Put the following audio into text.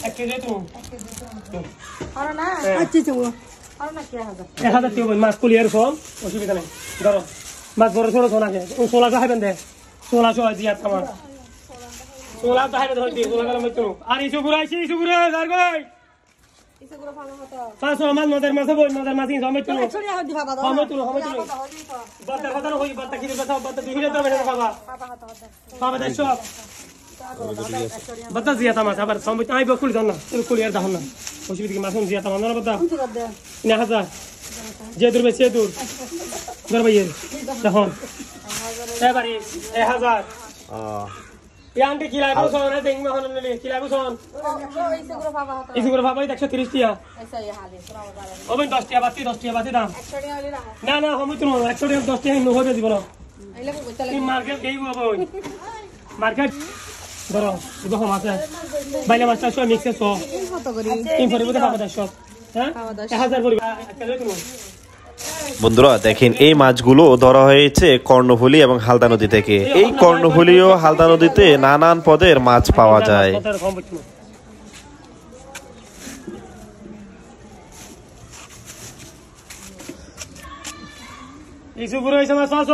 1 KG তো আর না আচ্ছা তো আর না কি 1000 দিও মাছ কুলিয়ার সব অসুবিধা নাই ধরো মাছ বড় ছোট ছোট আছে 1600 খাবেন দে 1600 দিয়া তোমার 16 তো হাইবে ধর দি 16 গেল মত আর ইসু ঘুরাইছি ইসু ঘুরে আর ভাই ইসে গুলো ভালো হতো 500 মাছ মদের মাছ বই মদের মাছ ইন জমে তুলো ছড়ি হাত দিবা বাবা জমে তুলো বাতা কথা হই বাতা কি কথা বাতা দিলে তো বেটা বাবা বাবা দেখছো বাতা জিয়া তামাস আবার সম্বিত আই বকুল জান না কুলিয়ার দাও না অসুবিধা কি মাছ জিয়া তামাস না বাতা কি কর দে 1000 যে দূর বেশি দূর ধর ভাইয়ের দেখুন এবারে 1000 ইয়ান্টি কিলাই বসন না দেখ মহন নিলে কিলাই বসন ইসে গুলো ভালো হতো ইসু করে ভাবাই 130 টিয়া ऐसा ये हाल है सुनाओ बारे ওবেন 10 টিয়া বাতি 10 টিয়া বাতি দাম 100 টাকা হলি রাখো না না আমি তো 100 টিয়া 10 টিয়া নো হবে দিব না আইলে চলে এই মার্কেট গেই বই মার্কেট ধরো দেখো মাছ বাইলে মাছটা সব মিক্সে সব কত করি তিন পরিবে খাওয়া দাও সব হ্যাঁ 1000 পরিবে একটা লই তুমি বন্ধুরা দেখেন এই মাছগুলো ধরা হয়েছে কর্ণফুলী এবং হালদা নদী থেকে। এই কর্ণফুলী ও হালদা নদীতে নানান পদের মাছ পাওয়া যায়। ইসু গুরু এসে মাছ মাছ